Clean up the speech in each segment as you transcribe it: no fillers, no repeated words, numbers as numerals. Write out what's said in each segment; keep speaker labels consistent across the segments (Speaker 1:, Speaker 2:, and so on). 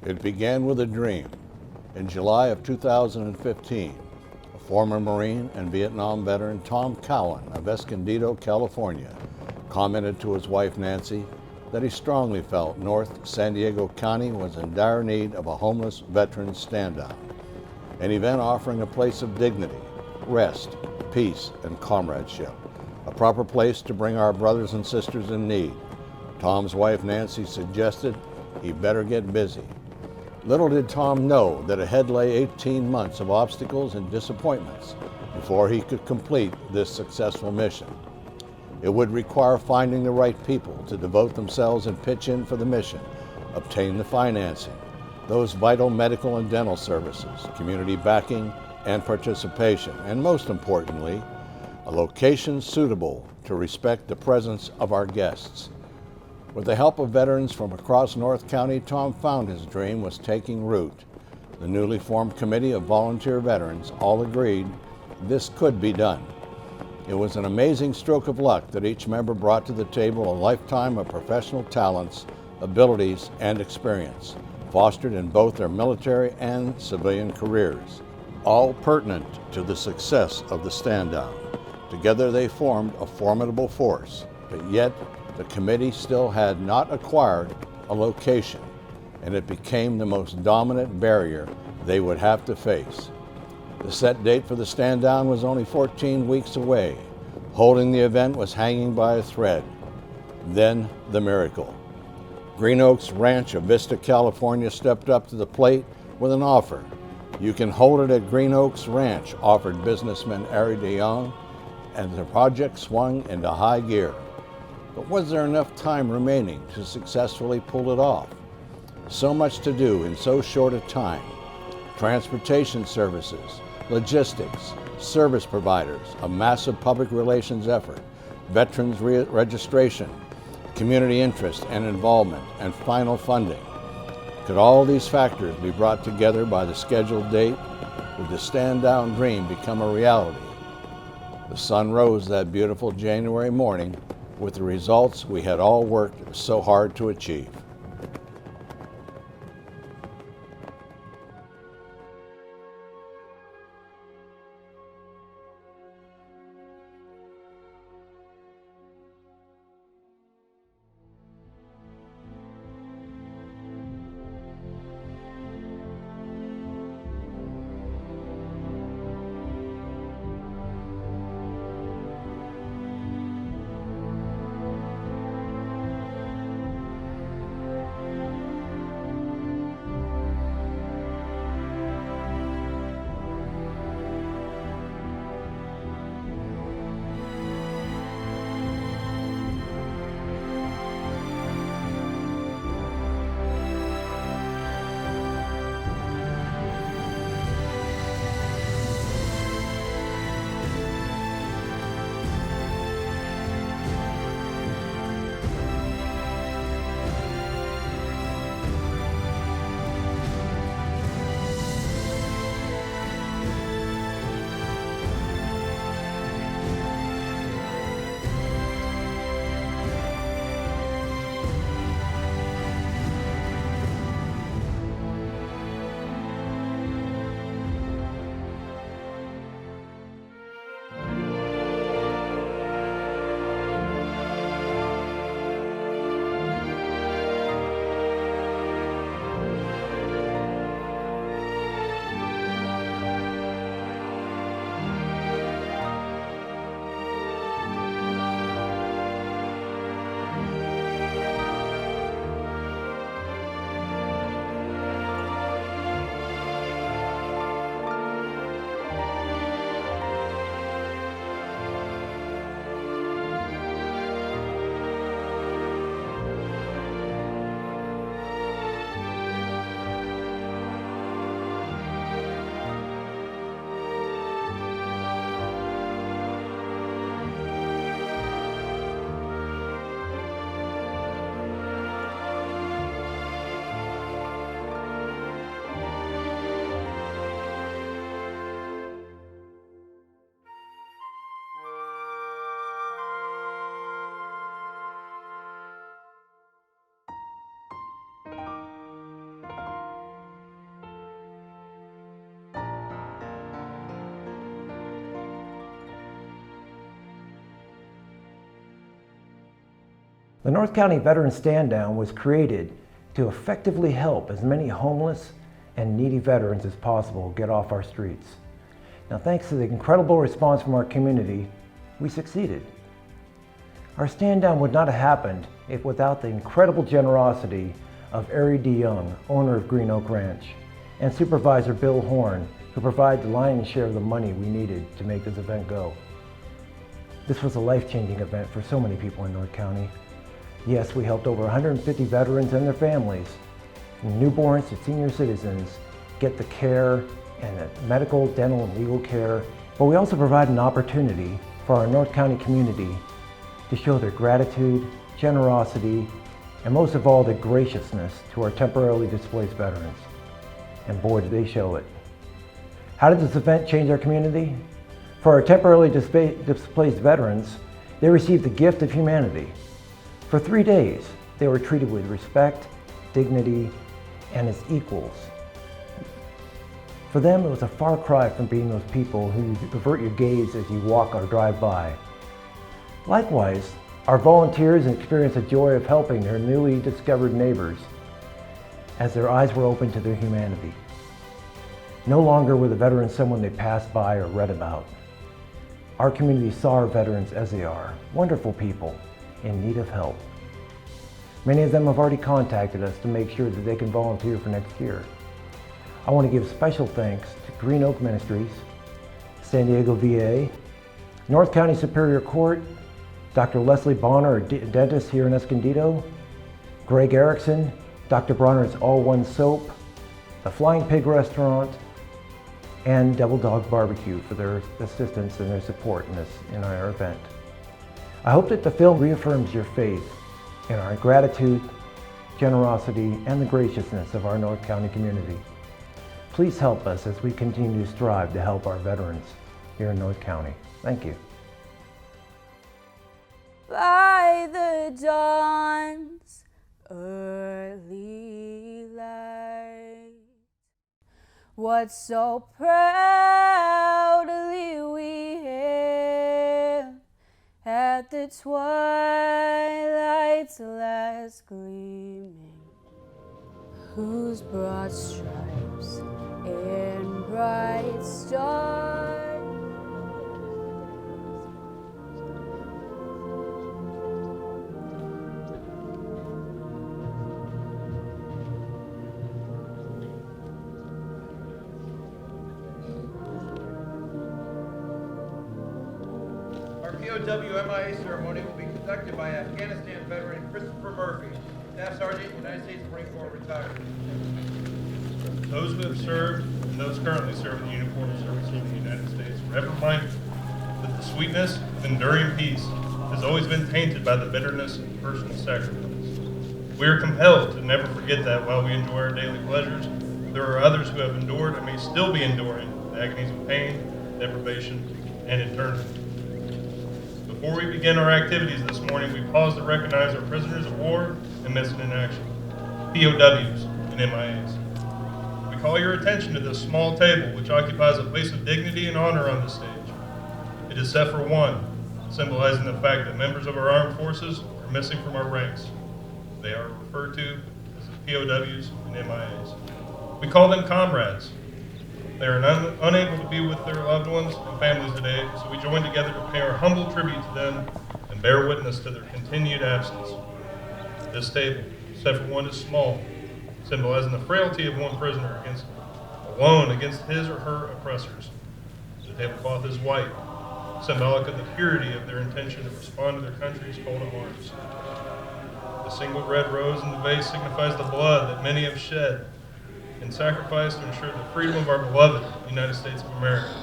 Speaker 1: It began with a dream. In July of 2015, a former Marine and Vietnam veteran, Tom Cowan of Escondido, California, commented to his wife Nancy that he strongly felt North San Diego County was in dire need of a homeless veteran stand-down, an event offering a place of dignity, rest, peace, and comradeship, a proper place to bring our brothers and sisters in need. Tom's wife Nancy suggested he better get busy. Little did Tom know that ahead lay 18 months of obstacles and disappointments before he could complete this successful mission. It would require finding the right people to devote themselves and pitch in for the mission, obtain the financing, those vital medical and dental services, community backing and participation, and most importantly, a location suitable to respect the presence of our guests. With the help of veterans from across North County, Tom found his dream was taking root. The newly formed committee of volunteer veterans all agreed this could be done. It was an amazing stroke of luck that each member brought to the table a lifetime of professional talents, abilities, and experience, fostered in both their military and civilian careers, all pertinent to the success of the stand-down. Together they formed a formidable force, but yet the committee still had not acquired a location, and it became the most dominant barrier they would have to face. The set date for the stand-down was only 14 weeks away. Holding the event was hanging by a thread. Then the miracle. Green Oaks Ranch of Vista, California stepped up to the plate with an offer. You can hold it at Green Oaks Ranch, offered businessman Ari DeYoung, and the project swung into high gear. But was there enough time remaining to successfully pull it off? So much to do in so short a time. Transportation services, logistics, service providers, a massive public relations effort, veterans registration, community interest and involvement, and final funding. Could all these factors be brought together by the scheduled date? Would the stand-down dream become a reality? The sun rose that beautiful January morning with the results we had all worked so hard to achieve.
Speaker 2: The North County Veterans Stand Down was created to effectively help as many homeless and needy veterans as possible get off our streets. Now, thanks to the incredible response from our community, we succeeded. Our stand down would not have happened if without the incredible generosity of Ari D. Young, owner of Green Oak Ranch, and Supervisor Bill Horn, who provided the lion's share of the money we needed to make this event go. This was a life-changing event for so many people in North County. Yes, we helped over 150 veterans and their families, from newborns to senior citizens, get the care and the medical, dental, and legal care, but we also provide an opportunity for our North County community to show their gratitude, generosity, and most of all, their graciousness to our temporarily displaced veterans. And boy, did they show it. How did this event change our community? For our temporarily displaced veterans, they received the gift of humanity. For 3 days, they were treated with respect, dignity, and as equals. For them, it was a far cry from being those people who avert your gaze as you walk or drive by. Likewise, our volunteers experienced the joy of helping their newly discovered neighbors as their eyes were opened to their humanity. No longer were the veterans someone they passed by or read about. Our community saw our veterans as they are, wonderful people in need of help. Many of them have already contacted us to make sure that they can volunteer for next year. I want to give special thanks to Green Oak Ministries, San Diego VA, North County Superior Court, Dr. Leslie Bonner, a dentist here in Escondido, Greg Erickson, Dr. Bronner's All One Soap, the Flying Pig Restaurant, and Devil Dog Barbecue for their assistance and their support in our event. I hope that the film reaffirms your faith in our gratitude, generosity, and the graciousness of our North County community. Please help us as we continue to strive to help our veterans here in North County. Thank you.
Speaker 3: By the dawn's early light, what so proudly we hailed at the twilight's last gleaming, whose broad stripes and bright stars
Speaker 4: POW MIA ceremony will be conducted by Afghanistan veteran Christopher Murphy, Staff Sergeant, United States Marine Corps, retired.
Speaker 5: Those who have served and those currently serve in the uniformed service of the United States are ever mindful that the sweetness of enduring peace has always been tainted by the bitterness of personal sacrifice. We are compelled to never forget that while we enjoy our daily pleasures, there are others who have endured and may still be enduring the agonies of pain, deprivation, and internment. Before we begin our activities this morning, we pause to recognize our prisoners of war and missing in action, POWs and MIAs. We call your attention to this small table, which occupies a place of dignity and honor on the stage. It is set for one, symbolizing the fact that members of our armed forces are missing from our ranks. They are referred to as the POWs and MIAs. We call them comrades. They are unable to be with their loved ones and families today, so we join together to pay our humble tribute to them and bear witness to their continued absence. This table, set for one, is small, symbolizing the frailty of one prisoner alone against his or her oppressors. The tablecloth is white, symbolic of the purity of their intention to respond to their country's call to arms. The single red rose in the vase signifies the blood that many have shed and sacrifice to ensure the freedom of our beloved United States of America.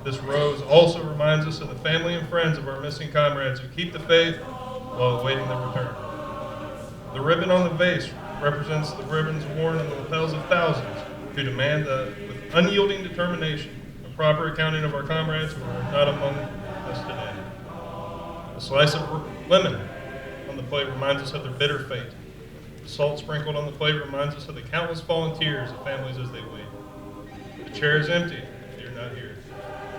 Speaker 5: This rose also reminds us of the family and friends of our missing comrades who keep the faith while awaiting their return. The ribbon on the vase represents the ribbons worn on the lapels of thousands who demand with unyielding determination a proper accounting of our comrades who are not among us today. The slice of lemon on the plate reminds us of their bitter fate. The salt sprinkled on the plate reminds us of the countless volunteers of families as they wait. The chair is empty if you're not here.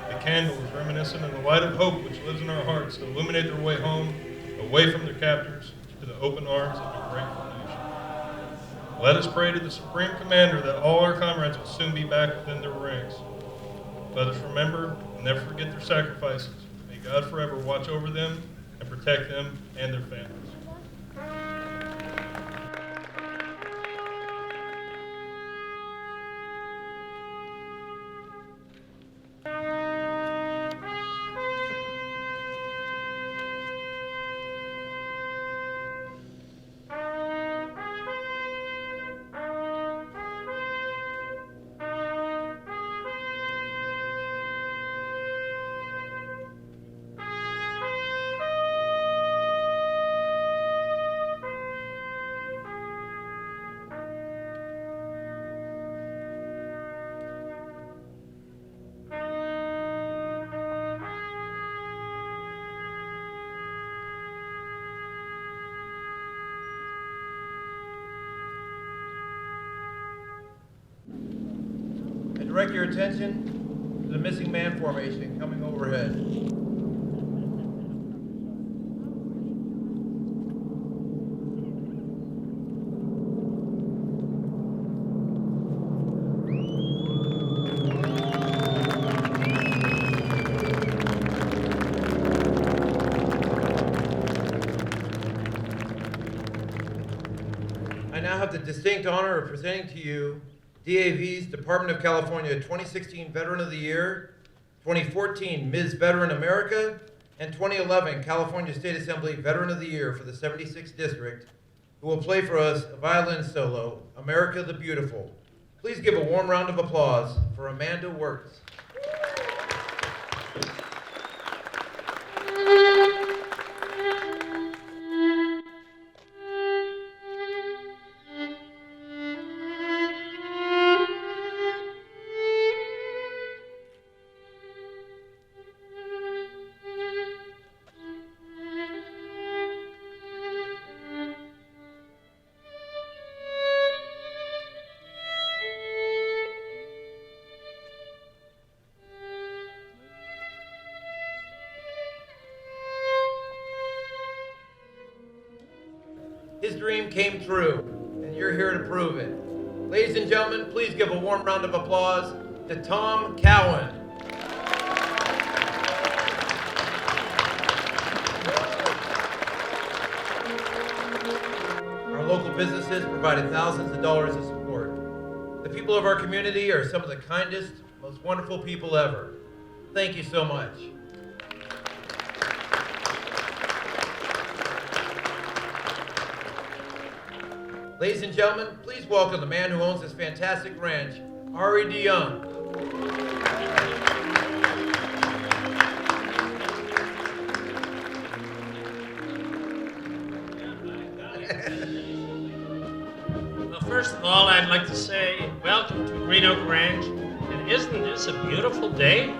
Speaker 5: The candle is reminiscent of the light of hope which lives in our hearts to illuminate their way home, away from their captors, to to the open arms of a grateful nation. Let us pray to the Supreme Commander that all our comrades will soon be back within their ranks. Let us remember and never forget their sacrifices. May God forever watch over them and protect them and their families.
Speaker 4: Direct your attention to the missing man formation coming overhead. I now have the distinct honor of presenting to you DAV's Department of California 2016 Veteran of the Year, 2014 Ms. Veteran America, and 2011 California State Assembly Veteran of the Year for the 76th District, who will play for us a violin solo, America the Beautiful. Please give a warm round of applause for Amanda Wirtz. His dream came true, and you're here to prove it. Ladies and gentlemen, please give a warm round of applause to Tom Cowan. Our local businesses provided thousands of dollars of support. The people of our community are some of the kindest, most wonderful people ever. Thank you so much. Ladies and gentlemen, please welcome the man who owns this fantastic ranch, Ari DeYoung.
Speaker 6: Well, first of all, I'd like to say welcome to Green Oak Ranch, and isn't this a beautiful day?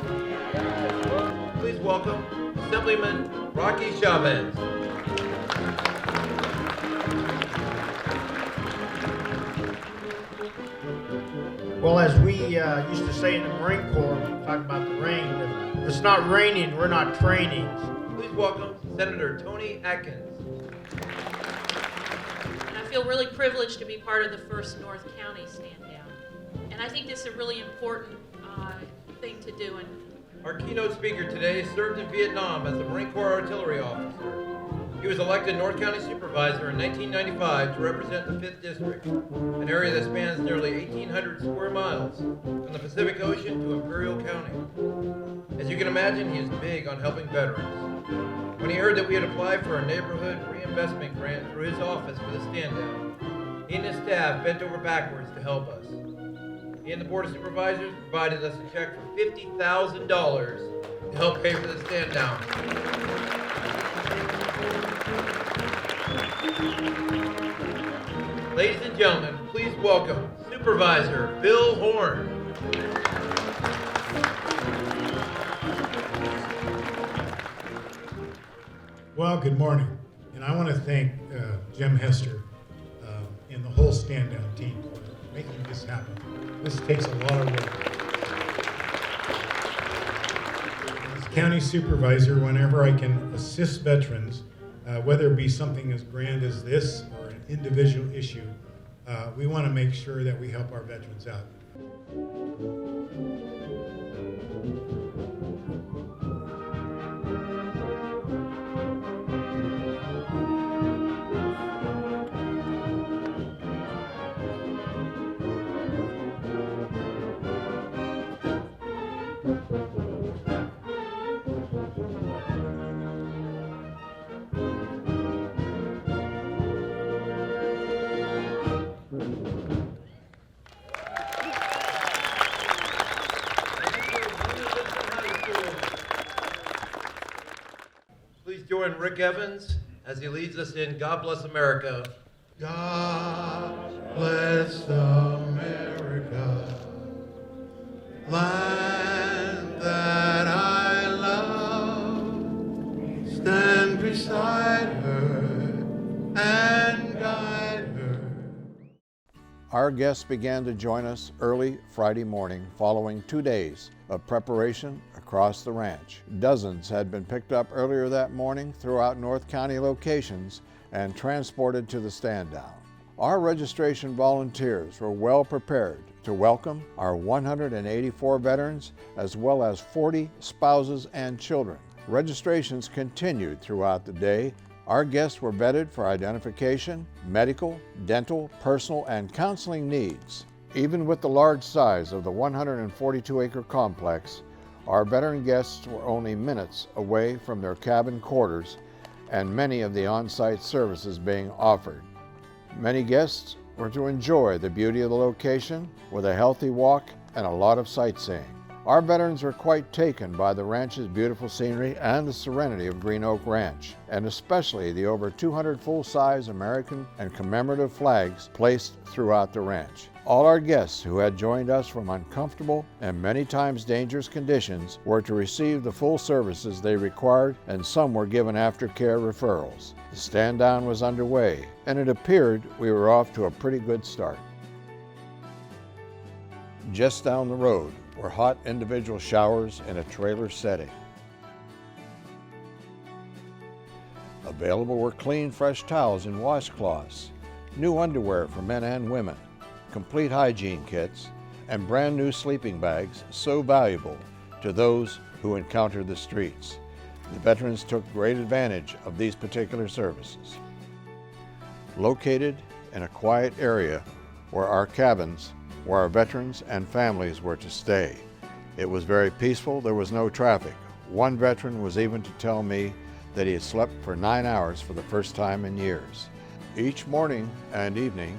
Speaker 4: Please welcome Assemblyman Rocky Chavez.
Speaker 7: Well, as we used to say in the Marine Corps, talk about the rain, if it's not raining, we're not training.
Speaker 4: Please welcome Senator Tony Atkins.
Speaker 8: And I feel really privileged to be part of the first North County stand down. And I think this is a really important thing to do. And
Speaker 4: Our keynote speaker today served in Vietnam as the Marine Corps Artillery Officer. He was elected North County Supervisor in 1995 to represent the 5th District, an area that spans nearly 1,800 square miles from the Pacific Ocean to Imperial County. As you can imagine, he is big on helping veterans. When he heard that we had applied for a neighborhood reinvestment grant through his office for the stand-down, he and his staff bent over backwards to help us. He and the Board of Supervisors provided us a check for $50,000 to help pay for the stand-down. Ladies and gentlemen, please welcome Supervisor Bill Horn.
Speaker 9: Well, good morning. And I want to thank Jim Hester and the whole Stand Down team for making this happen. This takes a lot of work. As county supervisor, whenever I can assist veterans, whether it be something as grand as this or an individual issue, we want to make sure that we help our veterans out.
Speaker 4: Please join Rick Evans as he leads us in God Bless America.
Speaker 10: God bless America, land that I love. Stand beside her and guide her.
Speaker 1: Our guests began to join us early Friday morning following 2 days of preparation across the ranch. Dozens had been picked up earlier that morning throughout North County locations and transported to the stand down. Our registration volunteers were well prepared to welcome our 184 veterans as well as 40 spouses and children. Registrations continued throughout the day. Our guests were vetted for identification, medical, dental, personal, and counseling needs. Even with the large size of the 142-acre complex, our veteran guests were only minutes away from their cabin quarters and many of the on-site services being offered. Many guests were to enjoy the beauty of the location with a healthy walk and a lot of sightseeing. Our veterans were quite taken by the ranch's beautiful scenery and the serenity of Green Oak Ranch, and especially the over 200 full-size American and commemorative flags placed throughout the ranch. All our guests who had joined us from uncomfortable and many times dangerous conditions were to receive the full services they required, and some were given aftercare referrals. The stand down was underway, and it appeared we were off to a pretty good start. Just down the road were hot individual showers in a trailer setting. Available were clean, fresh towels and washcloths, new underwear for men and women, complete hygiene kits, and brand new sleeping bags so valuable to those who encounter the streets. The veterans took great advantage of these particular services. Located in a quiet area were our cabins where our veterans and families were to stay. It was very peaceful, there was no traffic. One veteran was even to tell me that he had slept for 9 hours for the first time in years. Each morning and evening,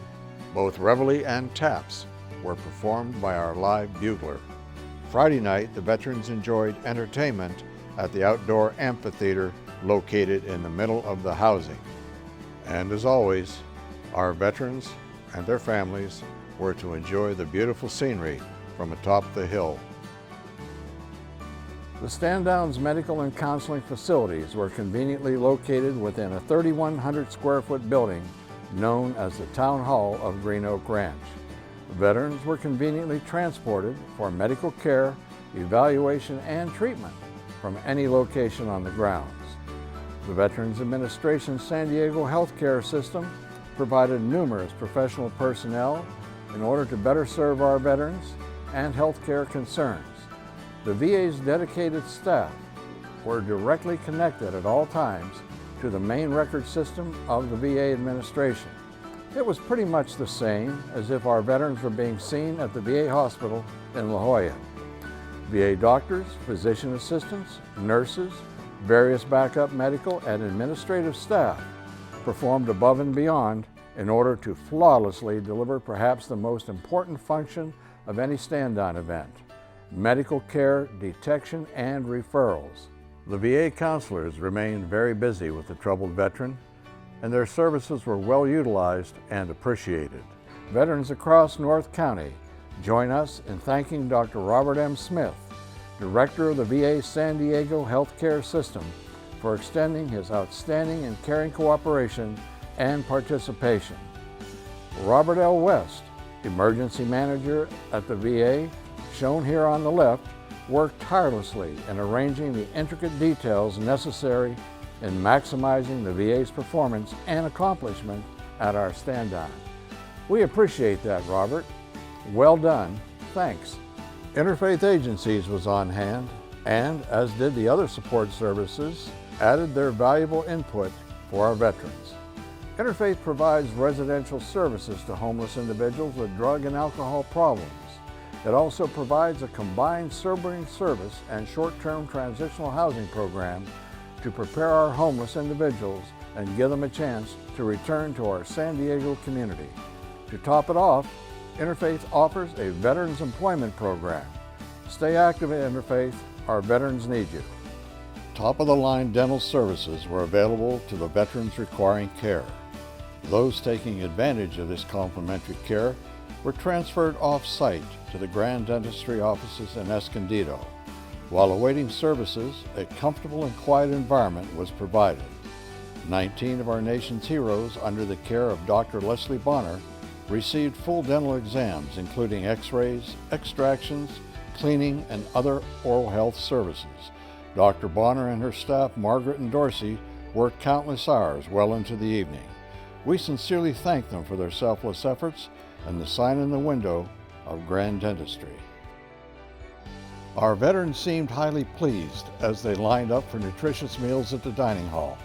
Speaker 1: both reveille and taps were performed by our live bugler. Friday night, the veterans enjoyed entertainment at the outdoor amphitheater located in the middle of the housing. And as always, our veterans and their families were to enjoy the beautiful scenery from atop the hill. The Stand Down's medical and counseling facilities were conveniently located within a 3,100 square foot building known as the Town Hall of Green Oak Ranch. Veterans were conveniently transported for medical care, evaluation, and treatment from any location on the grounds. The Veterans Administration San Diego healthcare system provided numerous professional personnel in order to better serve our veterans and healthcare concerns. The VA's dedicated staff were directly connected at all times to the main record system of the VA administration. It was pretty much the same as if our veterans were being seen at the VA hospital in La Jolla. VA doctors, physician assistants, nurses, various backup medical and administrative staff performed above and beyond in order to flawlessly deliver perhaps the most important function of any stand-down event: medical care, detection, and referrals. The VA counselors remained very busy with the troubled veteran, and their services were well utilized and appreciated. Veterans across North County join us in thanking Dr. Robert M. Smith, Director of the VA San Diego Healthcare System, for extending his outstanding and caring cooperation and participation. Robert L. West, Emergency Manager at the VA, shown here on the left, worked tirelessly in arranging the intricate details necessary in maximizing the VA's performance and accomplishment at our stand-down. We appreciate that, Robert. Well done. Thanks. Interfaith Agencies was on hand and, as did the other support services, added their valuable input for our veterans. Interfaith provides residential services to homeless individuals with drug and alcohol problems. It also provides a combined sobering service and short-term transitional housing program to prepare our homeless individuals and give them a chance to return to our San Diego community. To top it off, Interfaith offers a Veterans Employment Program. Stay active at Interfaith. Our veterans need you. Top-of-the-line dental services were available to the veterans requiring care. Those taking advantage of this complimentary care were transferred off-site to the Grand Dentistry offices in Escondido. While awaiting services, a comfortable and quiet environment was provided. 19 of our nation's heroes, under the care of Dr. Leslie Bonner, received full dental exams, including x-rays, extractions, cleaning, and other oral health services. Dr. Bonner and her staff, Margaret and Dorsey, worked countless hours well into the evening. We sincerely thank them for their selfless efforts and the sign in the window of Grand Dentistry. Our veterans seemed highly pleased as they lined up for nutritious meals at the dining hall.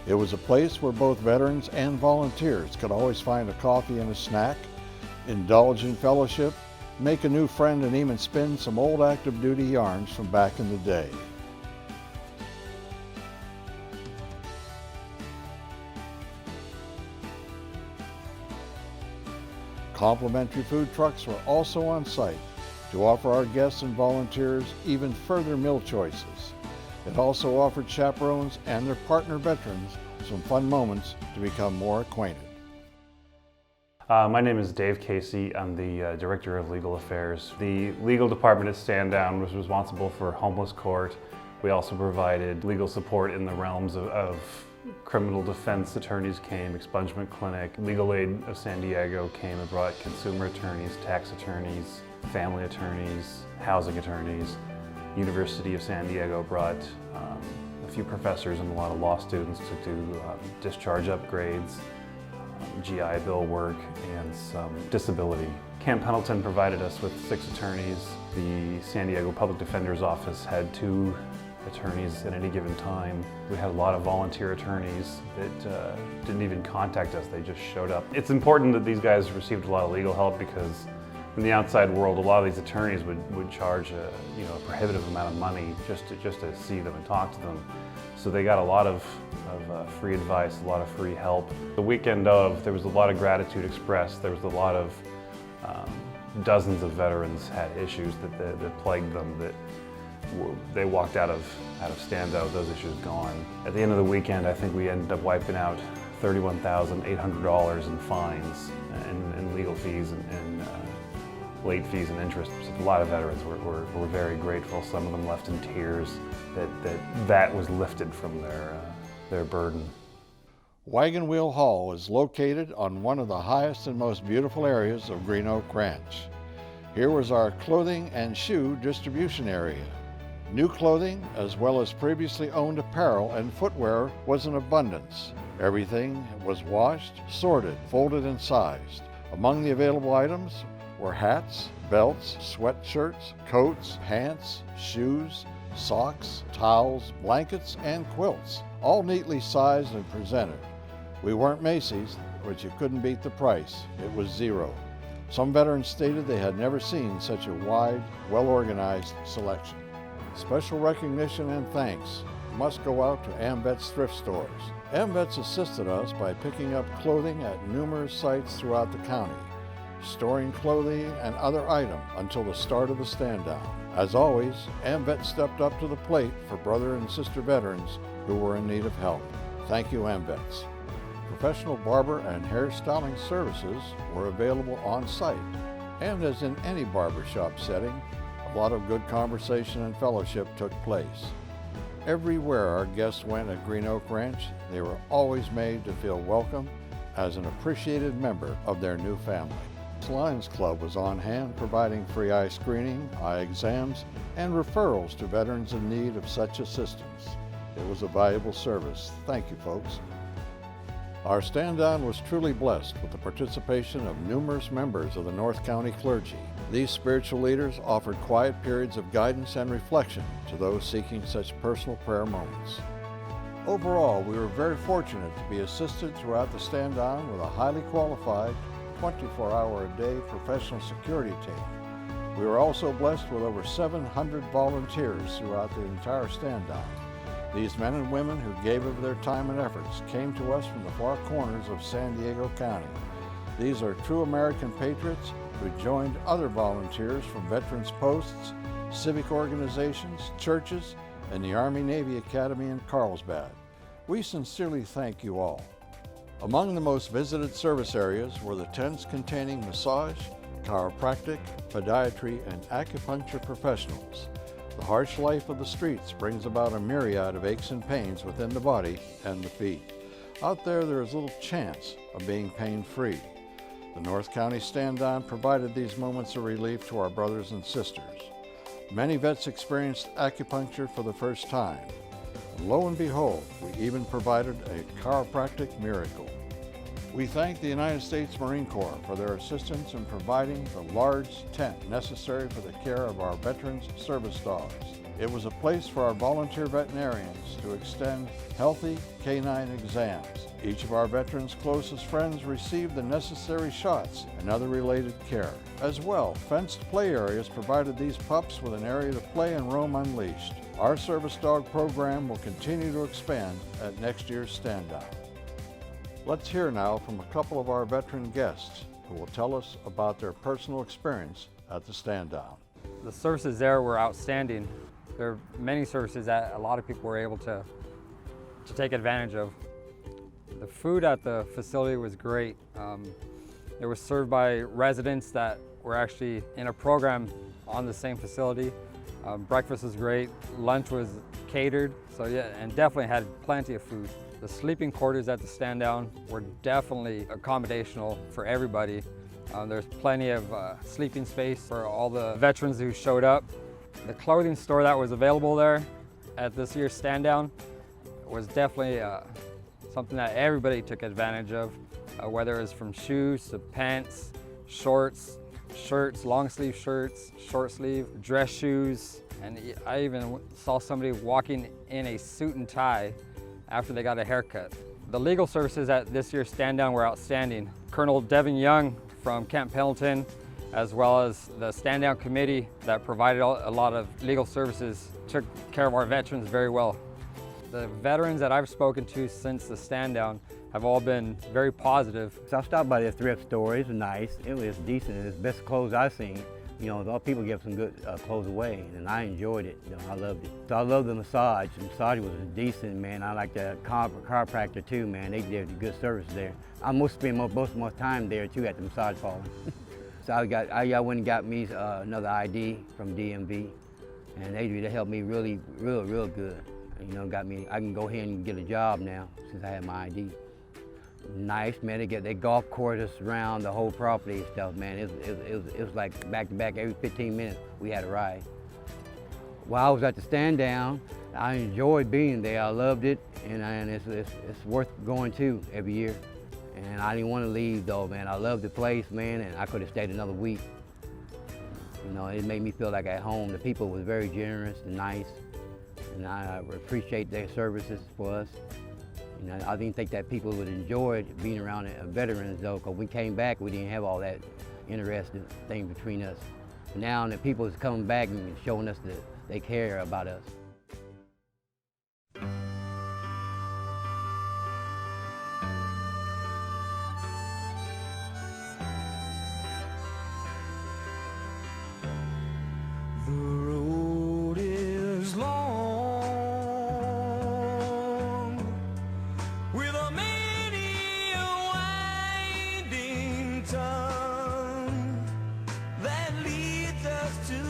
Speaker 1: It was a place where both veterans and volunteers could always find a coffee and a snack, indulge in fellowship, make a new friend, and even spin some old active duty yarns from back in the day. Complimentary food trucks were also on site to offer our guests and volunteers even further meal choices. It also offered chaperones and their partner veterans some fun moments to become more acquainted.
Speaker 11: My name is Dave Casey. I'm the Director of Legal Affairs. The legal department at Stand Down was responsible for homeless court. We also provided legal support in the realms of criminal defense attorneys came, expungement clinic, Legal Aid of San Diego came and brought consumer attorneys, tax attorneys, family attorneys, housing attorneys. University of San Diego brought a few professors and a lot of law students to do discharge upgrades, GI Bill work, and some disability. Camp Pendleton provided us with 6 attorneys. The San Diego Public Defender's Office had 2 attorneys at any given time. We had a lot of volunteer attorneys that didn't even contact us, they just showed up. It's important that these guys received a lot of legal help because in the outside world, a lot of these attorneys would charge a prohibitive amount of money just to see them and talk to them. So they got a lot of free advice, a lot of free help. The weekend of, there was a lot of gratitude expressed. There was a lot of dozens of veterans had issues that plagued them that they walked out of Stand Down with those issues gone. At the end of the weekend, I think we ended up wiping out $31,800 in fines and legal fees and late fees and interest. So a lot of veterans were very grateful. Some of them left in tears that was lifted from their burden.
Speaker 1: Wagon Wheel Hall is located on one of the highest and most beautiful areas of Green Oak Ranch. Here was our clothing and shoe distribution area. New clothing, as well as previously owned apparel and footwear, was in abundance. Everything was washed, sorted, folded, and sized. Among the available items were hats, belts, sweatshirts, coats, pants, shoes, socks, towels, blankets, and quilts, all neatly sized and presented. We weren't Macy's, but you couldn't beat the price. It was zero. Some veterans stated they had never seen such a wide, well-organized selection. Special recognition and thanks must go out to AMVETS thrift stores. AMVETS assisted us by picking up clothing at numerous sites throughout the county, storing clothing and other items until the start of the stand-down. As always, AMVETS stepped up to the plate for brother and sister veterans who were in need of help. Thank you, AMVETS. Professional barber and hairstyling services were available on site, and as in any barbershop setting, a lot of good conversation and fellowship took place. Everywhere our guests went at Green Oak Ranch, they were always made to feel welcome as an appreciated member of their new family. Lions Club was on hand providing free eye screening, eye exams, and referrals to veterans in need of such assistance. It was a valuable service. Thank you, folks. Our stand down was truly blessed with the participation of numerous members of the North County clergy. These spiritual leaders offered quiet periods of guidance and reflection to those seeking such personal prayer moments. Overall, we were very fortunate to be assisted throughout the stand down with a highly qualified, 24-hour-a-day professional security team. We were also blessed with over 700 volunteers throughout the entire stand down. These men and women who gave of their time and efforts came to us from the far corners of San Diego County. These are true American patriots who joined other volunteers from veterans posts, civic organizations, churches, and the Army-Navy Academy in Carlsbad. We sincerely thank you all. Among the most visited service areas were the tents containing massage, chiropractic, podiatry, and acupuncture professionals. The harsh life of the streets brings about a myriad of aches and pains within the body and the feet. Out there is little chance of being pain-free. The North County Stand Down provided these moments of relief to our brothers and sisters. Many vets experienced acupuncture for the first time. And lo and behold, we even provided a chiropractic miracle. We thank the United States Marine Corps for their assistance in providing the large tent necessary for the care of our veterans' service dogs. It was a place for our volunteer veterinarians to extend healthy canine exams. Each of our veterans' closest friends received the necessary shots and other related care. As well, fenced play areas provided these pups with an area to play and roam unleashed. Our service dog program will continue to expand at next year's Stand Down. Let's hear now from a couple of our veteran guests who will tell us about their personal experience at the Stand Down.
Speaker 12: The services there were outstanding. There are many services that a lot of people were able to take advantage of. The food at the facility was great. It was served by residents that were actually in a program on the same facility. Breakfast was great, lunch was catered, so yeah, and definitely had plenty of food. The sleeping quarters at the Stand Down were definitely accommodational for everybody. There's plenty of sleeping space for all the veterans who showed up. The clothing store that was available there at this year's Stand Down was definitely something that everybody took advantage of, whether it was from shoes to pants, shorts, shirts, long sleeve shirts, short sleeve, dress shoes, and I even saw somebody walking in a suit and tie after they got a haircut. The legal services at this year's Stand Down were outstanding. Colonel Devin Young from Camp Pendleton, as well as the Stand Down committee that provided a lot of legal services, took care of our veterans very well. The veterans that I've spoken to since the Stand Down have all been very positive.
Speaker 13: So I stopped by the thrift store. It was nice. It was decent. It was the best clothes I've seen. You know, a lot of people give some good clothes away, and I enjoyed it. You know, I loved it. So I love the massage. The massage was decent, man. I like the chiropractor too, man. They did good service there. I must spend most of my time there too at the massage parlor. So I went and got me another ID from DMV, and they helped me real good. You know, I can go ahead and get a job now since I have my ID. Nice, man. They get their golf courses around the whole property and stuff, man. It was like back to back. Every 15 minutes we had a ride. While I was at the Stand Down, I enjoyed being there. I loved it, and it's worth going to every year. And I didn't want to leave though, man. I loved the place, man, and I could have stayed another week. You know, it made me feel like at home. The people were very generous and nice, and I appreciate their services for us. You know, I didn't think that people would enjoy being around veterans though, because we came back, we didn't have all that interesting thing between us. Now the people is coming back and showing us that they care about us.
Speaker 10: The road is long, with a many winding tongue that leads us to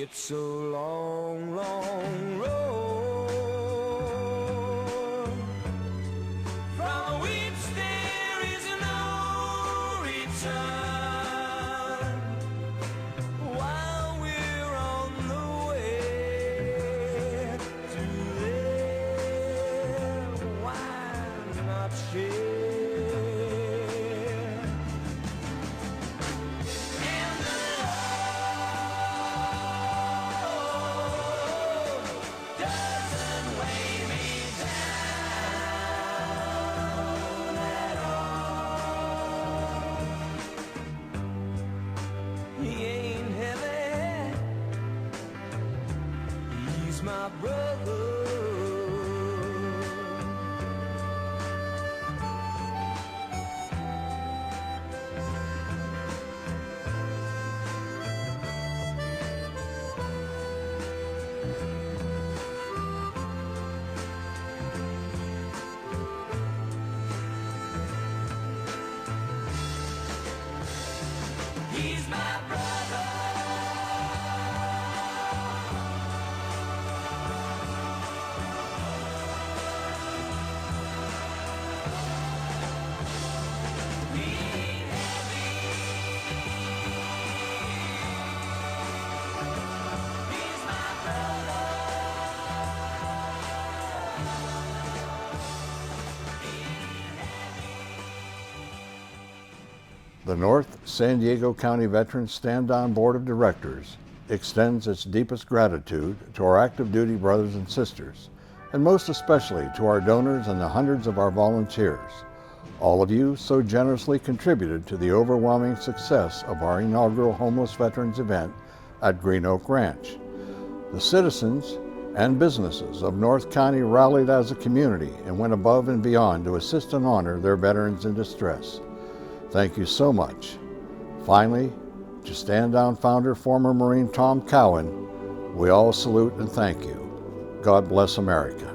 Speaker 10: It's a long, long road from which there is no return. While we're on the way to there, why not share? He ain't heavy, he's my brother. He's my brother.
Speaker 1: The North San Diego County Veterans Stand-Down Board of Directors extends its deepest gratitude to our active duty brothers and sisters, and most especially to our donors and the hundreds of our volunteers. All of you so generously contributed to the overwhelming success of our inaugural Homeless Veterans event at Green Oak Ranch. The citizens and businesses of North County rallied as a community and went above and beyond to assist and honor their veterans in distress. Thank you so much. Finally, to Stand-Down founder, former Marine Tom Cowan, we all salute and thank you. God bless America.